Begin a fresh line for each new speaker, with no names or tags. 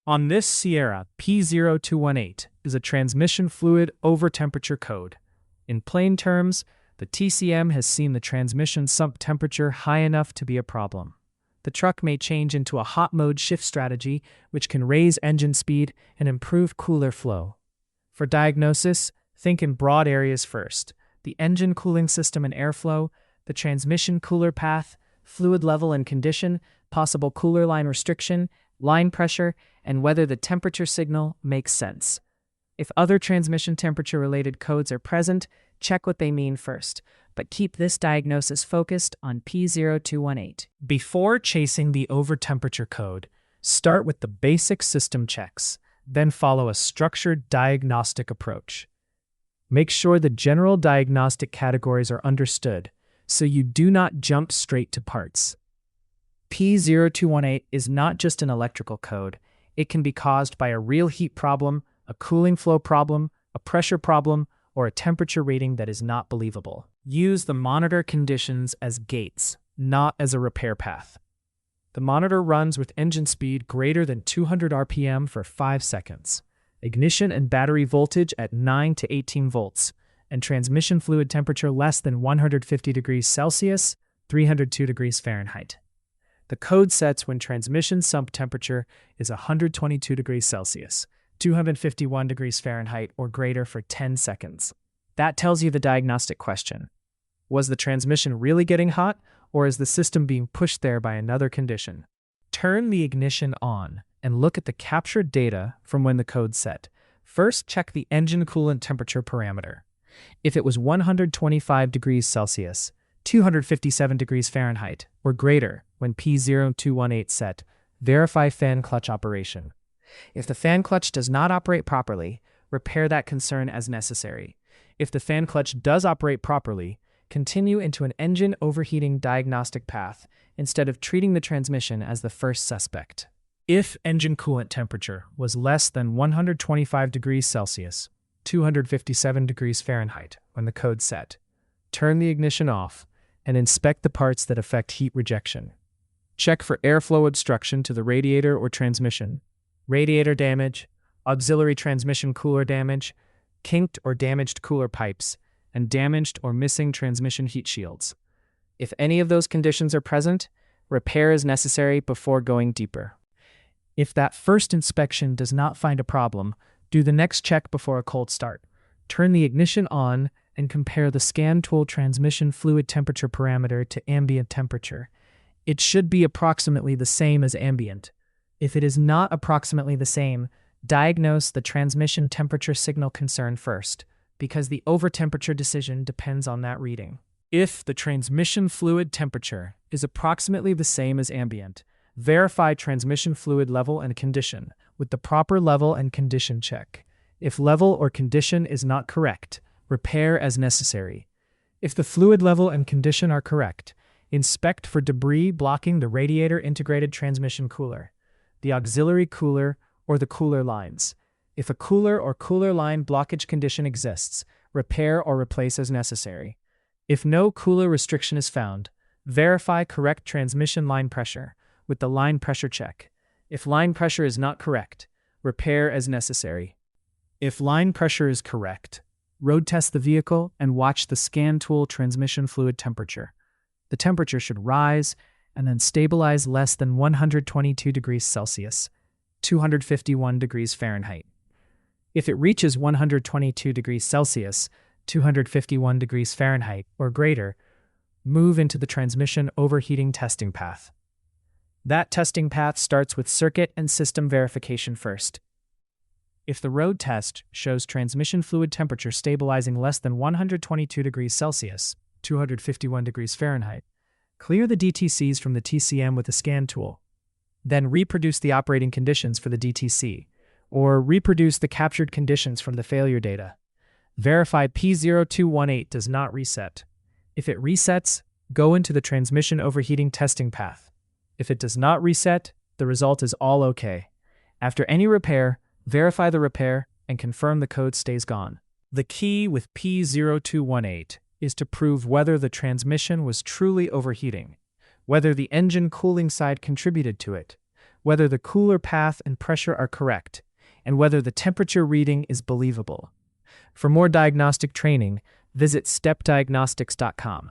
On this Sierra, P0218 is a transmission fluid over temperature code. In plain terms, the TCM has seen the transmission sump temperature high enough to be a problem. The truck may change into a hot mode shift strategy, which can raise engine speed and improve cooler flow. For diagnosis, think in broad areas first: the engine cooling system and airflow, the transmission cooler path, fluid level and condition, possible cooler line restriction, line pressure, and whether the temperature signal makes sense. If other transmission temperature-related codes are present, check what they mean first, but keep this diagnosis focused on P0218. Before chasing the over-temperature code, start with the basic system checks, then follow a structured diagnostic approach. Make sure the general diagnostic categories are understood, so you do not jump straight to parts. P0218 is not just an electrical code. It can be caused by a real heat problem, a cooling flow problem, a pressure problem, or a temperature reading that is not believable. Use the monitor conditions as gates, not as a repair path. The monitor runs with engine speed greater than 200 RPM for 5 seconds, ignition and battery voltage at 9 to 18 volts, and transmission fluid temperature less than 150 degrees Celsius, 302 degrees Fahrenheit. The code sets when transmission sump temperature is 122 degrees Celsius, 251 degrees Fahrenheit or greater for 10 seconds. That tells you the diagnostic question. Was the transmission really getting hot, or is the system being pushed there by another condition? Turn the ignition on and look at the captured data from when the code set. First, check the engine coolant temperature parameter. If it was 125 degrees Celsius, 257 degrees Fahrenheit, or greater when P0218 set, verify fan clutch operation. If the fan clutch does not operate properly, repair that concern as necessary. If the fan clutch does operate properly, continue into an engine overheating diagnostic path instead of treating the transmission as the first suspect. If engine coolant temperature was less than 125 degrees Celsius, 257 degrees Fahrenheit when the code set, turn the ignition off and inspect the parts that affect heat rejection. Check for airflow obstruction to the radiator or transmission, radiator damage, auxiliary transmission cooler damage, kinked or damaged cooler pipes, and damaged or missing transmission heat shields. If any of those conditions are present, repair is necessary before going deeper. If that first inspection does not find a problem, do the next check before a cold start. Turn the ignition on and compare the scan tool transmission fluid temperature parameter to ambient temperature. It should be approximately the same as ambient. If it is not approximately the same, diagnose the transmission temperature signal concern first, because the over-temperature decision depends on that reading. If the transmission fluid temperature is approximately the same as ambient, verify transmission fluid level and condition with the proper level and condition check. If level or condition is not correct, repair as necessary. If the fluid level and condition are correct, inspect for debris blocking the radiator integrated transmission cooler, the auxiliary cooler, or the cooler lines. If a cooler or cooler line blockage condition exists, repair or replace as necessary. If no cooler restriction is found, verify correct transmission line pressure with the line pressure check. If line pressure is not correct, repair as necessary. If line pressure is correct, road test the vehicle and watch the scan tool transmission fluid temperature. The temperature should rise and then stabilize less than 122 degrees Celsius, 251 degrees Fahrenheit. If it reaches 122 degrees Celsius, 251 degrees Fahrenheit, or greater, move into the transmission overheating testing path. That testing path starts with circuit and system verification first. If the road test shows transmission fluid temperature stabilizing less than 122 degrees Celsius, 251 degrees Fahrenheit, clear the DTCs from the TCM with the scan tool. Then reproduce the operating conditions for the DTC, or reproduce the captured conditions from the failure data. Verify P0218 does not reset. If it resets, go into the transmission overheating testing path. If it does not reset, the result is all okay. After any repair, verify the repair and confirm the code stays gone. The key with P0218 is to prove whether the transmission was truly overheating, whether the engine cooling side contributed to it, whether the cooler path and pressure are correct, and whether the temperature reading is believable. For more diagnostic training, visit stepdiagnostics.com.